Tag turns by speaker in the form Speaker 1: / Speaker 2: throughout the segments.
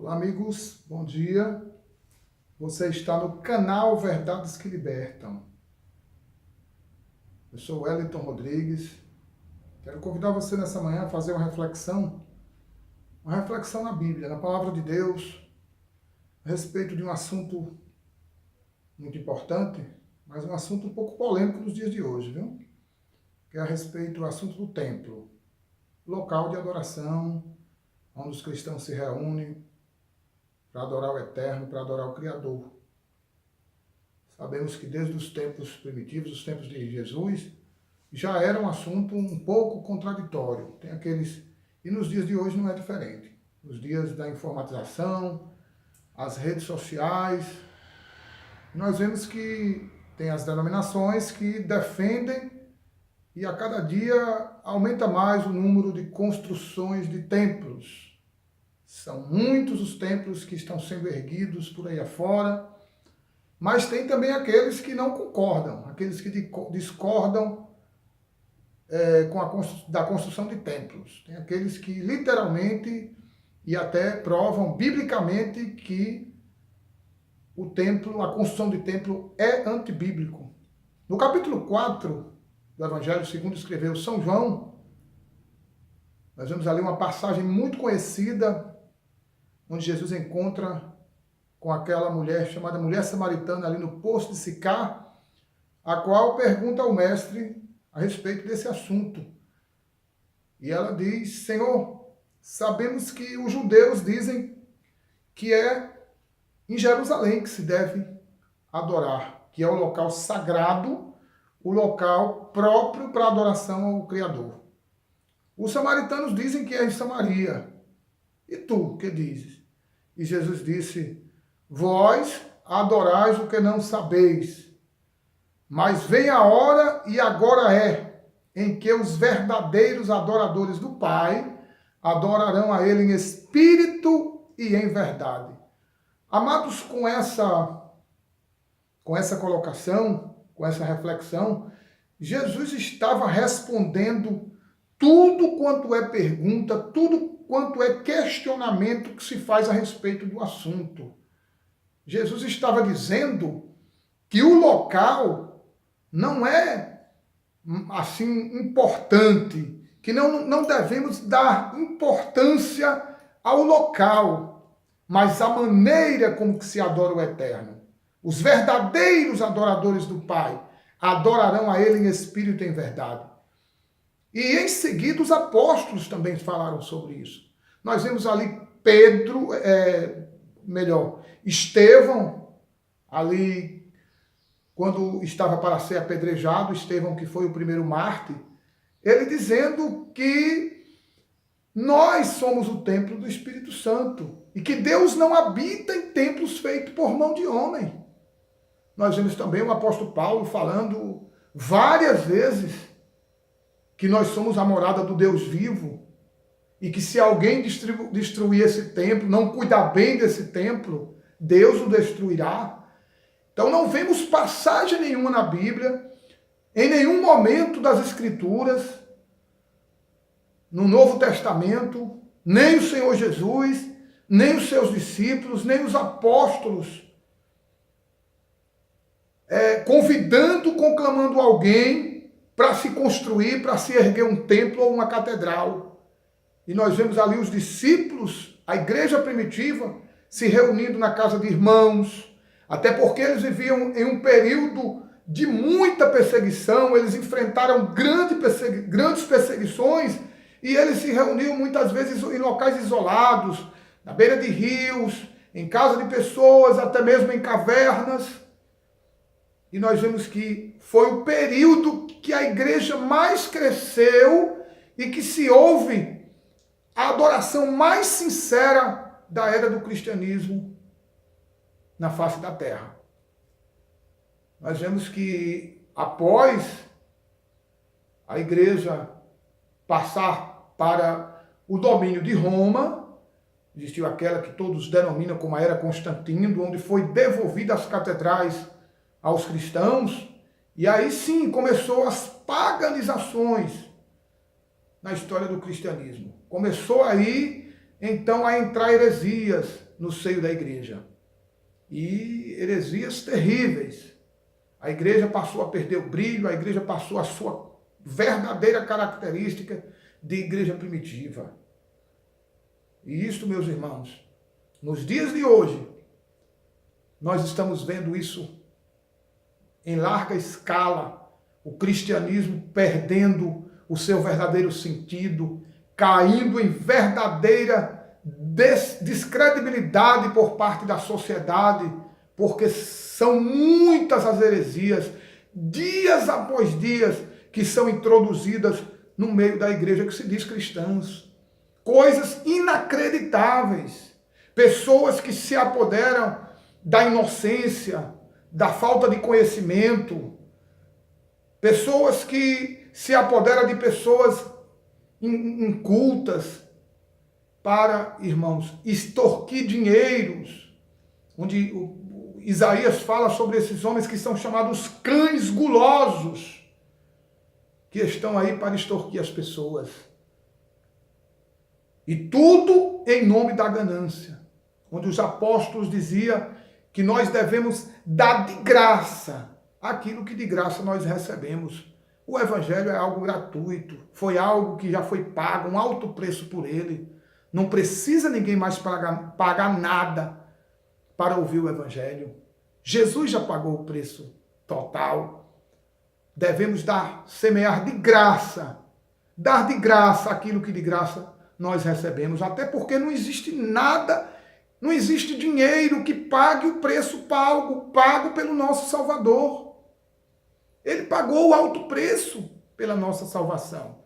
Speaker 1: Olá, amigos, bom dia. Você está no canal Verdades que Libertam. Eu sou Wellington Rodrigues. Quero convidar você nessa manhã a fazer uma reflexão na Bíblia, na Palavra de Deus, a respeito de um assunto muito importante, mas um assunto um pouco polêmico nos dias de hoje, viu? Que é a respeito do assunto do templo, local de adoração, onde os cristãos se reúnem para adorar o Eterno, para adorar o Criador. Sabemos que desde os tempos primitivos, os tempos de Jesus, já era um assunto um pouco contraditório. Tem aqueles... E nos dias de hoje não é diferente. Nos dias da informatização, as redes sociais, nós vemos que tem as denominações que defendem e a cada dia aumenta mais o número de construções de templos. São muitos os templos que estão sendo erguidos por aí afora, mas tem também aqueles que não concordam, aqueles que discordam da construção de templos. Tem aqueles que literalmente e até provam biblicamente que o templo, a construção de templo é antibíblico. No capítulo 4 do Evangelho segundo escreveu São João, nós vemos ali uma passagem muito conhecida, onde Jesus encontra com aquela mulher chamada mulher samaritana ali no poço de Sicá, a qual pergunta ao mestre a respeito desse assunto. E ela diz: Senhor, sabemos que os judeus dizem que é em Jerusalém que se deve adorar, que é o local sagrado, o local próprio para adoração ao Criador. Os samaritanos dizem que é em Samaria. E tu, que dizes? E Jesus disse: vós adorais o que não sabeis, mas vem a hora, e agora é, em que os verdadeiros adoradores do Pai adorarão a Ele em espírito e em verdade. Amados, com essa colocação, com essa reflexão, Jesus estava respondendo tudo quanto é pergunta, tudo quanto é questionamento que se faz a respeito do assunto. Jesus estava dizendo que o local não é assim importante, que não devemos dar importância ao local, mas à maneira como que se adora o Eterno. Os verdadeiros adoradores do Pai adorarão a Ele em espírito e em verdade. E em seguida os apóstolos também falaram sobre isso. Nós vemos ali Estevão, ali quando estava para ser apedrejado, Estevão que foi o primeiro mártir, ele dizendo que nós somos o templo do Espírito Santo e que Deus não habita em templos feitos por mão de homem. Nós vemos também o apóstolo Paulo falando várias vezes que nós somos a morada do Deus vivo e que se alguém destruir esse templo, não cuidar bem desse templo, Deus o destruirá. Então não vemos passagem nenhuma na Bíblia, em nenhum momento das Escrituras, no Novo Testamento, nem o Senhor Jesus, nem os seus discípulos, nem os apóstolos, convidando, conclamando alguém para se construir, para se erguer um templo ou uma catedral. E nós vemos ali os discípulos, a igreja primitiva, se reunindo na casa de irmãos, até porque eles viviam em um período de muita perseguição, eles enfrentaram grandes perseguições, e eles se reuniam muitas vezes em locais isolados, na beira de rios, em casa de pessoas, até mesmo em cavernas. E nós vemos que foi o período que a igreja mais cresceu e que se ouve a adoração mais sincera da era do cristianismo na face da terra. Nós vemos que após a igreja passar para o domínio de Roma, existiu aquela que todos denominam como a era Constantino, onde foi devolvida as catedrais aos cristãos, e aí sim começou as paganizações na história do cristianismo. Começou aí então a entrar heresias no seio da igreja. E heresias terríveis. A igreja passou a perder o brilho, a igreja passou a sua verdadeira característica de igreja primitiva. E isso, meus irmãos, nos dias de hoje, nós estamos vendo isso em larga escala, o cristianismo perdendo o seu verdadeiro sentido, caindo em verdadeira descredibilidade por parte da sociedade, porque são muitas as heresias, dias após dias, que são introduzidas no meio da igreja que se diz cristãs. Coisas inacreditáveis. Pessoas que se apoderam da inocência, da falta de conhecimento. Pessoas que se apoderam de pessoas incultas para, irmãos, extorquir dinheiros. Onde Isaías fala sobre esses homens que são chamados cães gulosos, que estão aí para extorquir as pessoas. E tudo em nome da ganância. Onde os apóstolos diziam que nós devemos dar de graça aquilo que de graça nós recebemos. O evangelho é algo gratuito, foi algo que já foi pago, um alto preço por ele. Não precisa ninguém mais pagar nada para ouvir o evangelho. Jesus já pagou o preço total. Devemos semear de graça, dar de graça aquilo que de graça nós recebemos, até porque não existe nada, não existe dinheiro que pague o preço pago pelo nosso Salvador. Ele pagou o alto preço pela nossa salvação.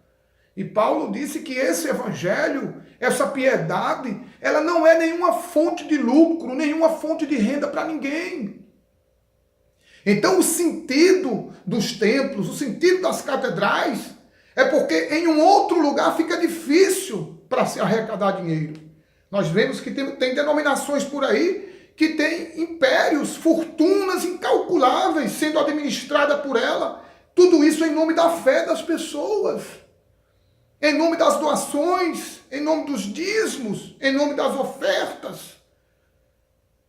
Speaker 1: E Paulo disse que esse evangelho, essa piedade, ela não é nenhuma fonte de lucro, nenhuma fonte de renda para ninguém. Então o sentido dos templos, o sentido das catedrais, é porque em um outro lugar fica difícil para se arrecadar dinheiro. Nós vemos que tem denominações por aí que têm impérios, fortunas incalculáveis sendo administradas por ela. Tudo isso em nome da fé das pessoas, em nome das doações, em nome dos dízimos, em nome das ofertas.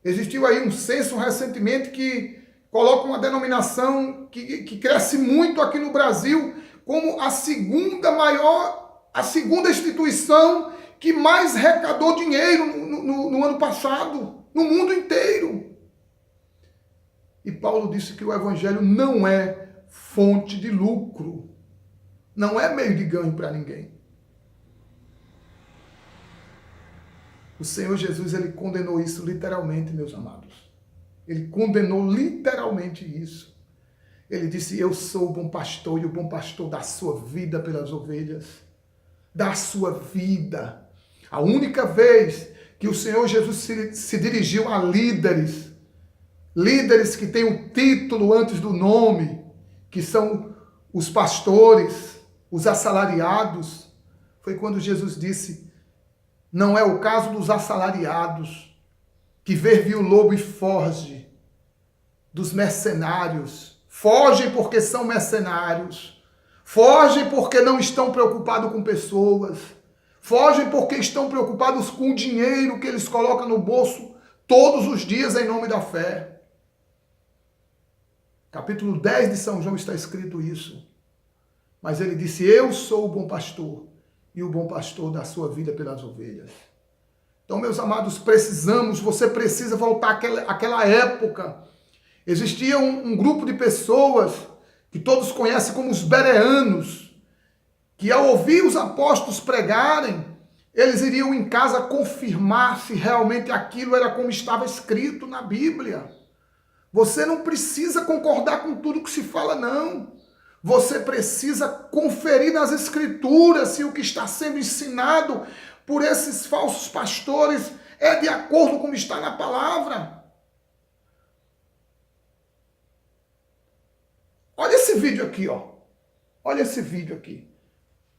Speaker 1: Existiu aí um censo recentemente que coloca uma denominação que cresce muito aqui no Brasil como a segunda instituição que mais arrecadou dinheiro no ano passado, no mundo inteiro. E Paulo disse que o evangelho não é fonte de lucro, não é meio de ganho para ninguém. O Senhor Jesus, ele condenou isso literalmente, meus amados. Ele condenou literalmente isso. Ele disse, eu sou o bom pastor, e o bom pastor dá a sua vida pelas ovelhas. Dá a sua vida. A única vez que o Senhor Jesus se dirigiu a líderes que têm o título antes do nome, que são os pastores, os assalariados, foi quando Jesus disse, não é o caso dos assalariados, que viu o lobo e foge, dos mercenários, fogem porque são mercenários, fogem porque não estão preocupados com pessoas, fogem porque estão preocupados com o dinheiro que eles colocam no bolso todos os dias em nome da fé. Capítulo 10 de São João está escrito isso. Mas ele disse, eu sou o bom pastor, e o bom pastor dá a sua vida pelas ovelhas. Então, meus amados, você precisa voltar àquela época. Existia um grupo de pessoas que todos conhecem como os bereanos, que ao ouvir os apóstolos pregarem, eles iriam em casa confirmar se realmente aquilo era como estava escrito na Bíblia. Você não precisa concordar com tudo que se fala, não. Você precisa conferir nas Escrituras se o que está sendo ensinado por esses falsos pastores é de acordo com o que está na palavra. Olha esse vídeo aqui, ó. Olha esse vídeo aqui.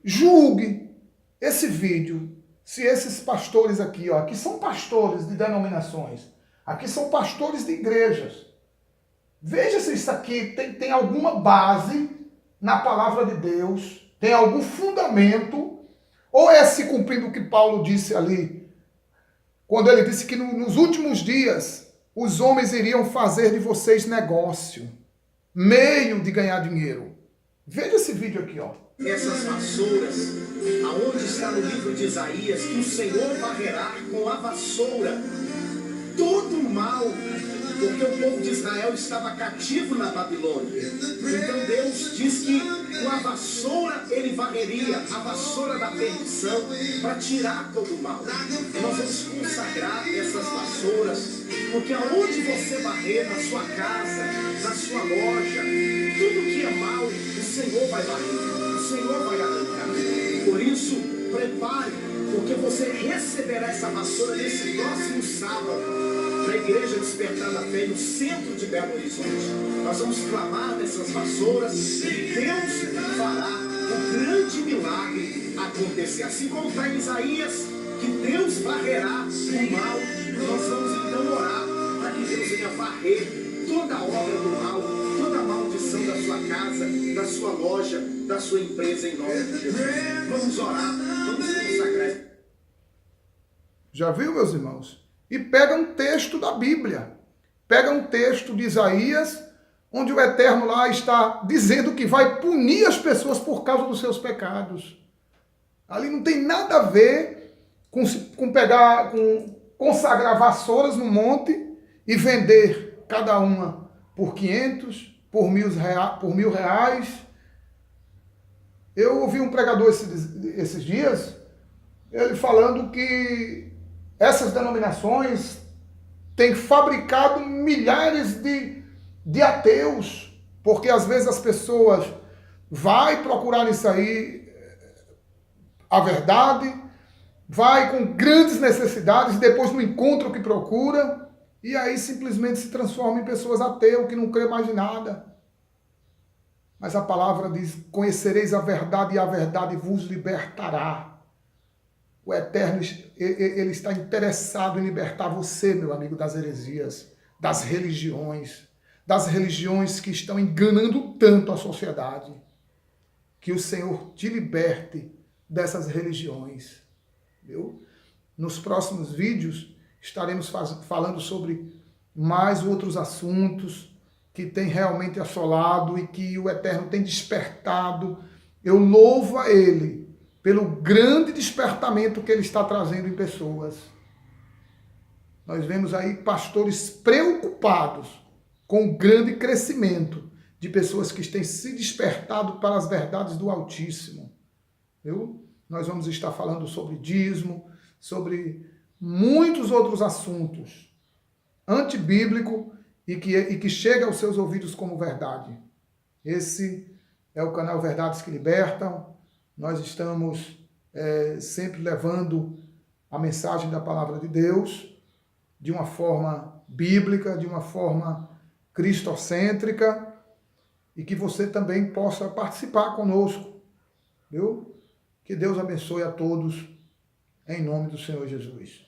Speaker 1: Julgue esse vídeo se esses pastores aqui, ó, aqui são pastores de denominações, aqui são pastores de igrejas. Veja se isso aqui tem alguma base na palavra de Deus, tem algum fundamento, ou é se cumprindo o que Paulo disse ali quando ele disse que nos últimos dias os homens iriam fazer de vocês negócio, meio de ganhar dinheiro. Veja esse vídeo aqui, ó.
Speaker 2: Essas vassouras, aonde está no livro de Isaías, que o Senhor varrerá com a vassoura todo o mal, porque o povo de Israel estava cativo na Babilônia. Então Deus diz que com a vassoura ele varreria, a vassoura da perdição, para tirar todo o mal. E nós vamos consagrar essas vassouras, porque aonde você varrer, na sua casa, na sua loja, tudo que é mal, o Senhor vai varrer, o Senhor vai arrancar. Por isso, prepare, porque você receberá essa vassoura nesse próximo sábado, na Igreja Despertar da Fé, no centro de Belo Horizonte. Nós vamos clamar nessas vassouras e Deus fará o grande milagre acontecer. Assim como está em Isaías, que Deus varrerá o mal, nós vamos então orar para que Deus venha varrer toda a obra do mal, toda a maldição da sua casa, da sua loja, da sua empresa, em nome de Jesus. Vamos orar, vamos consagrar.
Speaker 1: Já viu, meus irmãos? E pega um texto da Bíblia, pega um texto de Isaías, onde o Eterno lá está dizendo que vai punir as pessoas por causa dos seus pecados. Ali não tem nada a ver com consagrar vassouras no monte e vender cada uma por 500, por mil reais. Eu ouvi um pregador esses dias, ele falando que essas denominações têm fabricado milhares de ateus, porque às vezes as pessoas vai procurar nisso aí a verdade, vai com grandes necessidades, depois não encontra o que procura, e aí simplesmente se transforma em pessoas ateu, que não crê mais em nada. Mas a palavra diz, conhecereis a verdade e a verdade vos libertará. O Eterno, ele está interessado em libertar você, meu amigo, das heresias, das religiões que estão enganando tanto a sociedade. Que o Senhor te liberte dessas religiões. Viu? Nos próximos vídeos estaremos falando sobre mais outros assuntos que tem realmente assolado e que o Eterno tem despertado. Eu louvo a Ele pelo grande despertamento que Ele está trazendo em pessoas. Nós vemos aí pastores preocupados com o grande crescimento de pessoas que têm se despertado para as verdades do Altíssimo. Viu? Nós vamos estar falando sobre dízimo, sobre muitos outros assuntos antibíblicos e que chega aos seus ouvidos como verdade. Esse é o canal Verdades que Libertam. Nós estamos sempre levando a mensagem da palavra de Deus de uma forma bíblica, de uma forma cristocêntrica, e que você também possa participar conosco, viu? Que Deus abençoe a todos, em nome do Senhor Jesus.